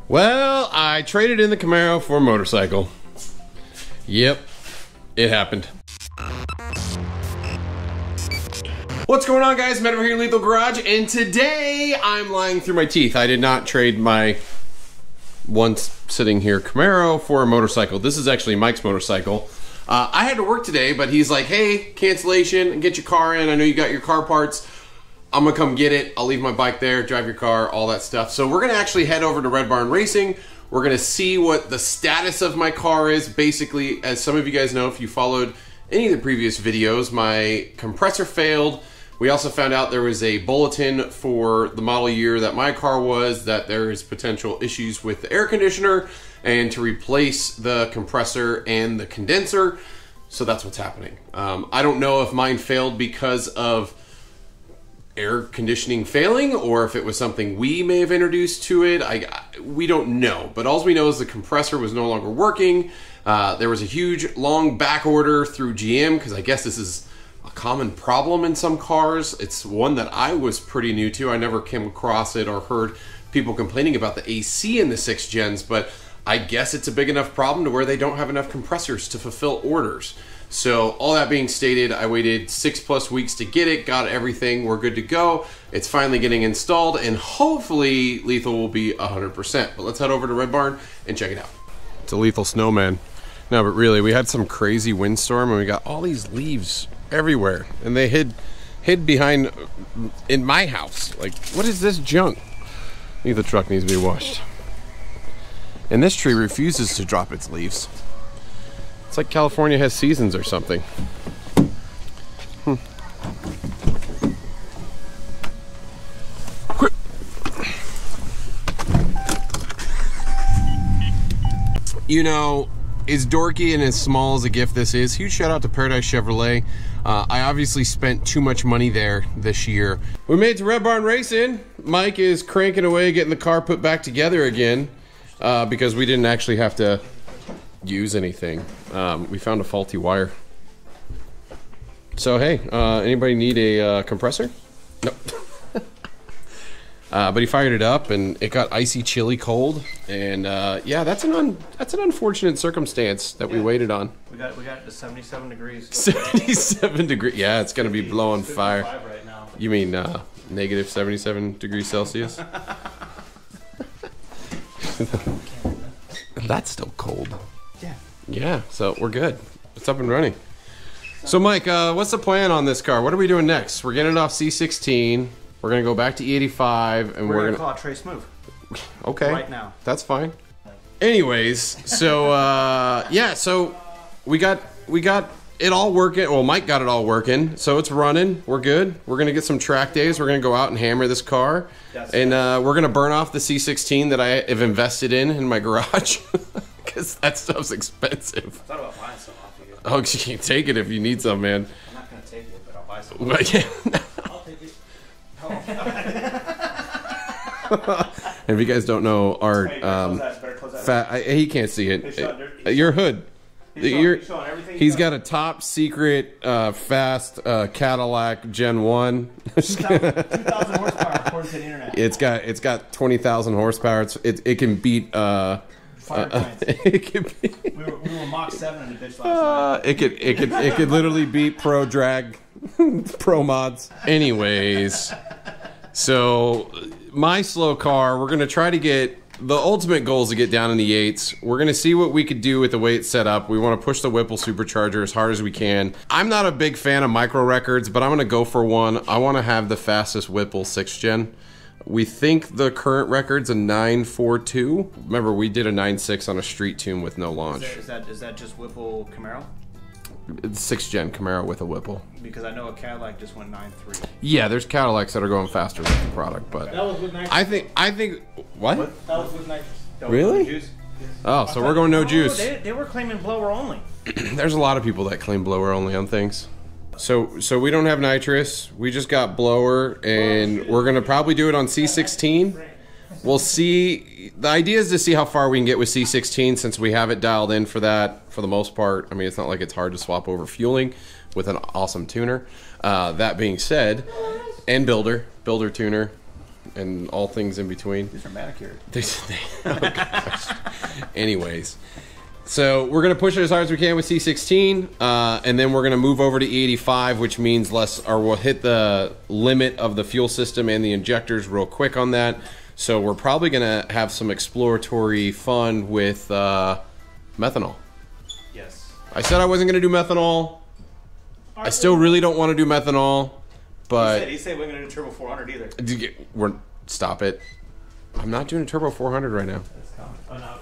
Well, I traded in the Camaro for a motorcycle. Yep, it happened. What's going on, guys? Matt over here in Lethal Garage, and today I'm lying through my teeth. I did not trade my once sitting here Camaro for a motorcycle. This is actually Mike's motorcycle. I had to work today, but he's like, hey, cancellation, get your car in. I know you got your car parts. I'm gonna come get it. I'll leave my bike there, drive your car, all that stuff. So we're gonna actually head over to Red Barn Racing. We're gonna see what the status of my car is. Basically, as some of you guys know, if you followed any of the previous videos, my compressor failed. We also found out there was a bulletin for the model year that my car was, that there is potential issues with the air conditioner and to replace the compressor and the condenser. So that's what's happening. I don't know if mine failed because of air conditioning failing or if it was something we may have introduced to it. We don't know, but all we know is the compressor was no longer working. There was a huge long back order through GM because I guess this is a common problem in some cars. It's one that I was pretty new to. I never came across it or heard people complaining about the AC in the 6th gens, but I guess it's a big enough problem to where they don't have enough compressors to fulfill orders. So all that being stated, I waited 6+ weeks to get it, got everything, we're good to go. It's finally getting installed, and hopefully Lethal will be 100%. But let's head over to Red Barn and check it out. It's a Lethal snowman. No, but really, we had some crazy windstorm and we got all these leaves everywhere, and they hid behind in my house. Like, what is this junk? The truck needs to be washed. And this tree refuses to drop its leaves. It's like California has seasons or something. You know, as dorky and as small as a gift this is, huge shout out to Paradise Chevrolet. I obviously spent too much money there this year. We made it to Red Barn Racing. Mike is cranking away getting the car put back together again because we didn't actually have to use anything. We found a faulty wire. So hey, anybody need a compressor? Nope. But he fired it up and it got icy chilly cold, and yeah, that's an unfortunate circumstance that we waited on. We got it to 77 degrees. 77 degrees. Yeah, it's gonna be blowing fire. Right now. You mean negative 77 degrees Celsius? That's still cold. Yeah. Yeah, so we're good. It's up and running. So Mike, what's the plan on this car? What are we doing next? We're getting it off C16. We're gonna go back to E85, and we're gonna call it Trace Move. Okay. Right now. That's fine. Anyways, so yeah, so we got it all working. Well, Mike got it all working, so it's running. We're good. We're gonna get some track days. We're gonna go out and hammer this car, and we're gonna burn off the C16 that I have invested in my garage, because that stuff's expensive. I thought about buying some off of you. Oh, you can take it if you need some, man. I'm not gonna take it, but I'll buy some. But yeah. I'll take it. If you guys don't know, our he can't see it. Your hood. He's got a top secret fast Cadillac Gen 1. 2,000 horsepower according to the internet. It's got 20,000 horsepower. It can beat Fire plants. it can be, we were Mach 7 in the bitch last night. it could literally beat Pro Drag Pro Mods. Anyways, so my slow car, we're gonna try to get, the ultimate goal is to get down in the 8s. We're gonna see what we could do with the way it's set up. We want to push the Whipple supercharger as hard as we can. I'm not a big fan of micro records, but I'm gonna go for one. I want to have the fastest Whipple 6th gen. We think the current record's a 9.42. Remember, we did a 9.6 on a street tune with no launch. Is that just Whipple Camaro? It's 6th gen Camaro with a Whipple. Because I know a Cadillac just went 9.3. Yeah, there's Cadillacs that are going faster with the product, but that was with nitrous. I think what? That was with nitrous. Really? Juice. Oh, so we're going no juice. They were claiming blower only. There's a lot of people that claim blower only on things. So we don't have nitrous. We just got blower, and we're gonna probably do it on C16. We'll see. The idea is to see how far we can get with C16 since we have it dialed in for that for the most part. I mean, it's not like it's hard to swap over fueling with an awesome tuner. That being said, and builder tuner. and all things in between. These are manicured. Oh, gosh. Anyways, so we're gonna push it as hard as we can with C16, and then we're gonna move over to E85, which means we'll hit the limit of the fuel system and the injectors real quick on that. So we're probably gonna have some exploratory fun with methanol. Yes. I said I wasn't gonna do methanol. I still really don't want to do methanol, but He said we're gonna do turbo 400 either. Stop it. I'm not doing a turbo 400 right now. Oh, no.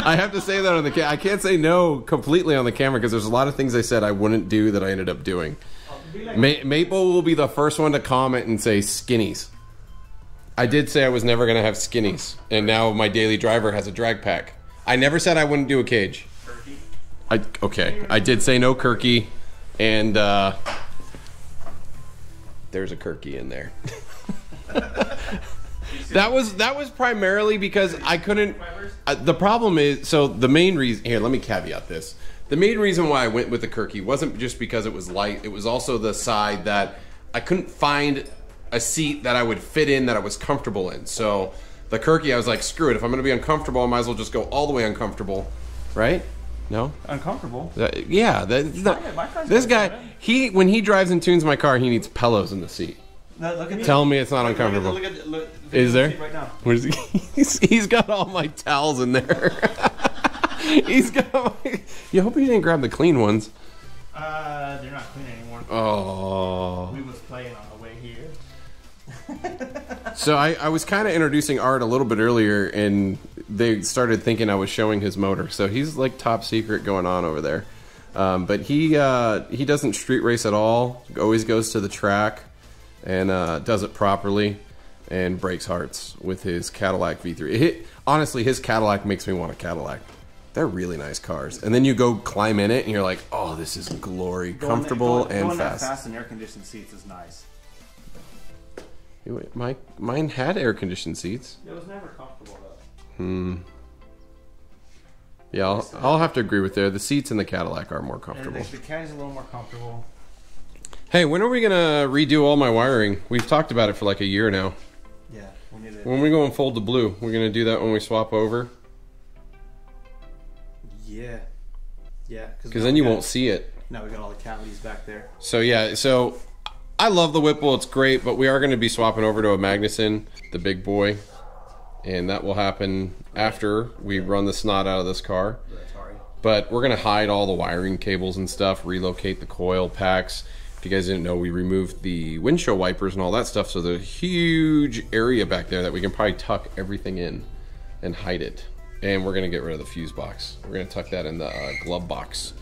I have to say that on the camera. I can't say no completely on the camera because there's a lot of things I said I wouldn't do that I ended up doing. Maple will be the first one to comment and say skinnies. I did say I was never going to have skinnies, and now my daily driver has a drag pack. I never said I wouldn't do a cage. Okay, I did say no Kirky, and there's a Kirky in there. That was primarily because I couldn't. The problem is, so the main reason here. Let me caveat this. The main reason why I went with the Kirky wasn't just because it was light. It was also the side that I couldn't find a seat that I would fit in that I was comfortable in. So the Kirky, I was like, screw it. If I'm going to be uncomfortable, I might as well just go all the way uncomfortable, right? No? Uncomfortable? Yeah. This guy, when he drives and tunes my car, he needs pillows in the seat. No, look at Tell me it's not uncomfortable. Look Is there? Right now. Where's he? He's got all my towels in there. He's got. You hope you didn't grab the clean ones. They're not clean anymore. Oh. We was playing on the way here. So I was kind of introducing Art a little bit earlier, and they started thinking I was showing his motor. So he's like top secret going on over there. But he doesn't street race at all. Always goes to the track and does it properly and breaks hearts with his Cadillac V3. Honestly, his Cadillac makes me want a Cadillac. They're really nice cars. And then you go climb in it and you're like, oh, this is glory. Comfortable and fast. That fast and air-conditioned seats is nice. Mine had air-conditioned seats. It was never comfortable though. Yeah, I'll have to agree with there. The seats in the Cadillac are more comfortable. The Caddy's a little more comfortable. Hey, when are we gonna redo all my wiring? We've talked about it for like a year now. Yeah, we need it. When we go and fold the blue, we're gonna do that when we swap over. Yeah. Yeah. Because then you won't see it. Now we got all the cavities back there. So yeah, so I love the Whipple. It's great, but we are gonna be swapping over to a Magnuson, the big boy, and that will happen after we run the snot out of this car. But we're gonna hide all the wiring cables and stuff, relocate the coil packs. If you guys didn't know, we removed the windshield wipers and all that stuff, so there's a huge area back there that we can probably tuck everything in and hide it. And we're gonna get rid of the fuse box. We're gonna tuck that in the glove box.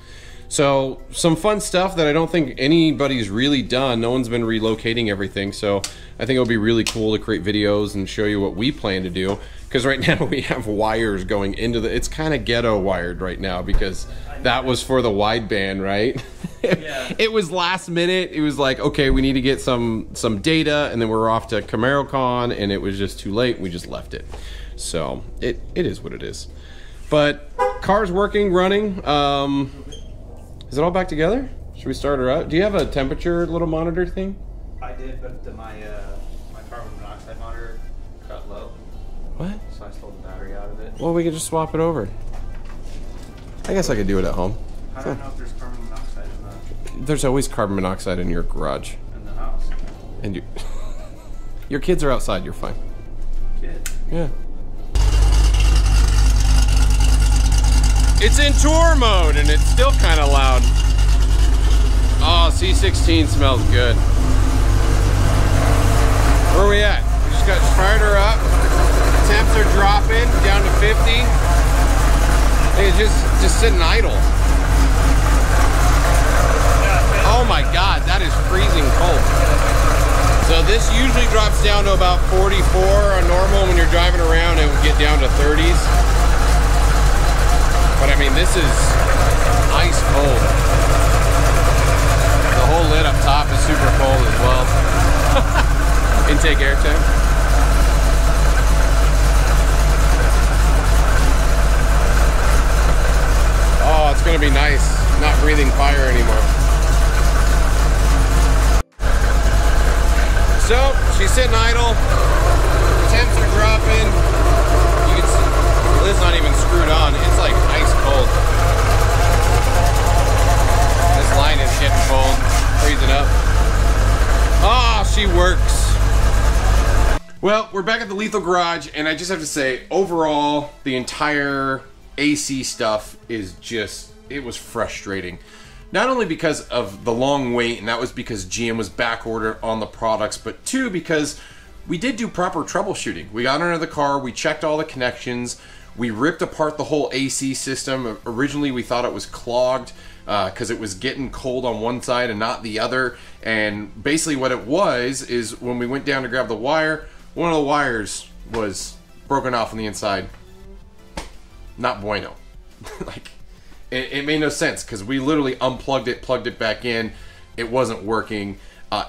So some fun stuff that I don't think anybody's really done. No one's been relocating everything, so I think it'll be really cool to create videos and show you what we plan to do. Because right now we have wires going into the, it's kind of ghetto wired right now because that was for the wideband, right? Yeah. It was last minute. It was like, okay, we need to get some data, and then we're off to CamaroCon, and it was just too late. We just left it. So it is what it is. But car's working, running. Is it all back together? Should we start her up? Do you have a temperature little monitor thing? I did, but my carbon monoxide monitor cut low. What? So I stole the battery out of it. Well, we could just swap it over. I guess I could do it at home. How do I know if there's carbon monoxide in There's always carbon monoxide in your garage. the house? And you, your kids are outside, you're fine. Kid. Yeah. It's in tour mode and it's still kind of loud. Oh, C16 smells good. Where are we at? We just got fired her up. Temps are dropping down to 50. It's just sitting idle. Oh my God, that is freezing cold. So this usually drops down to about 44 on normal. When you're driving around, it will get down to 30s. But I mean, this is ice cold. The whole lid up top is super cold as well. Intake air temp. Oh, it's gonna be nice, not breathing fire anymore. So, she's sitting idle. Temps are dropping. You can see the lid's not even screwed on. It's like ice cold. This line is getting cold. Freezing up. Ah, she works. Well, we're back at the Lethal Garage, and I just have to say, overall, the entire AC stuff is just, it was frustrating. Not only because of the long wait, and that was because GM was back ordered on the products, but two, because we did do proper troubleshooting. We got under the car, we checked all the connections, we ripped apart the whole AC system. Originally, we thought it was clogged because it was getting cold on one side and not the other. And basically what it was is when we went down to grab the wire, one of the wires was broken off on the inside. Not bueno. Like, it made no sense because we literally unplugged it, plugged it back in. It wasn't working.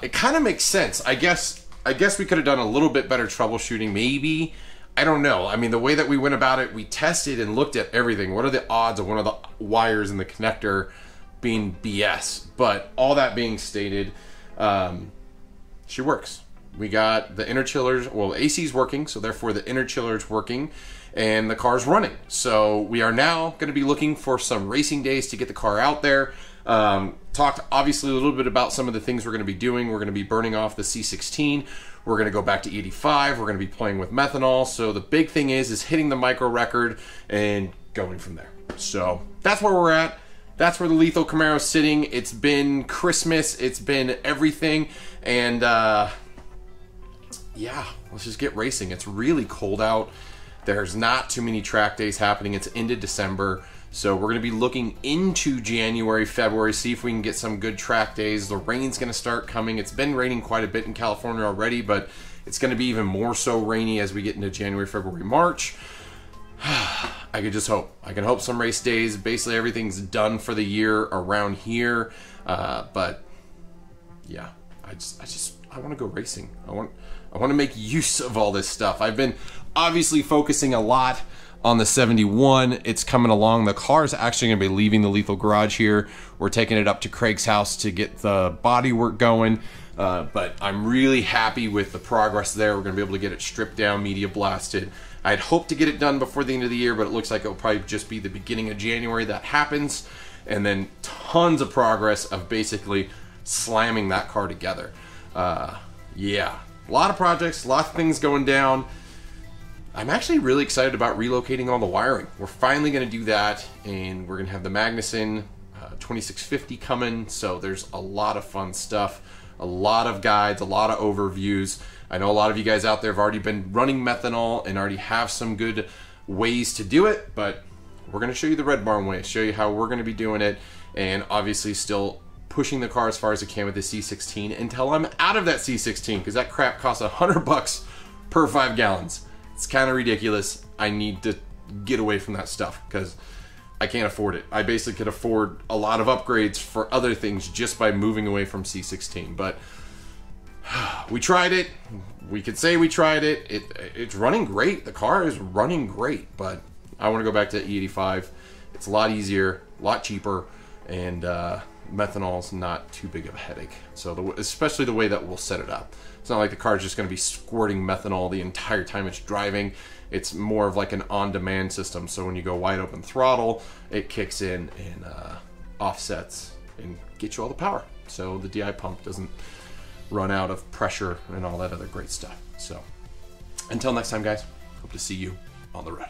It kind of makes sense. I guess we could have done a little bit better troubleshooting, maybe. I don't know. I mean, the way that we went about it, we tested and looked at everything. What are the odds of one of the wires in the connector being BS? But all that being stated, she works. We got the inner chillers, well, AC's working, so therefore the inner chiller's working, and the car's running. So we are now going to be looking for some racing days to get the car out there. Talked obviously a little bit about some of the things we're going to be doing. We're going to be burning off the C16. We're going to go back to 85. We're going to be playing with methanol. So the big thing is hitting the micro record and going from there. So that's where we're at. That's where the Lethal Camaro is sitting. It's been Christmas. It's been everything. And yeah, let's just get racing. It's really cold out. There's not too many track days happening. It's into December. So we're going to be looking into January, February, see if we can get some good track days. The rain's going to start coming. It's been raining quite a bit in California already, but it's going to be even more so rainy as we get into January, February, March. I could just hope. I can hope some race days. Basically, everything's done for the year around here. But yeah, I want to go racing. I want to make use of all this stuff. I've been obviously focusing a lot on the 71. It's coming along. The car is actually going to be leaving the Lethal Garage here. We're taking it up to Craig's house to get the body work going. But I'm really happy with the progress there. We're going to be able to get it stripped down, media blasted. I'd hoped to get it done before the end of the year, but it looks like it'll probably just be the beginning of January that happens. And then tons of progress of basically slamming that car together. Yeah, a lot of projects, lots of things going down. I'm actually really excited about relocating all the wiring. We're finally going to do that, and we're going to have the Magnuson 2650 coming, so there's a lot of fun stuff, a lot of guides, a lot of overviews. I know a lot of you guys out there have already been running methanol and already have some good ways to do it, but we're going to show you the Red Barn way, show you how we're going to be doing it, and obviously still pushing the car as far as I can with the C16 until I'm out of that C16, because that crap costs $100 per 5 gallons. It's kind of ridiculous. I need to get away from that stuff because I can't afford it. I basically could afford a lot of upgrades for other things just by moving away from C16. But we tried it. We could say we tried it. It's running great. The car is running great, but I want to go back to E85. It's a lot easier, a lot cheaper, and methanol's not too big of a headache. So especially the way that we'll set it up. It's not like the car is just going to be squirting methanol the entire time it's driving. It's more of like an on-demand system. So when you go wide open throttle, it kicks in and offsets and gets you all the power. So the DI pump doesn't run out of pressure and all that other great stuff. So until next time, guys, hope to see you on the road.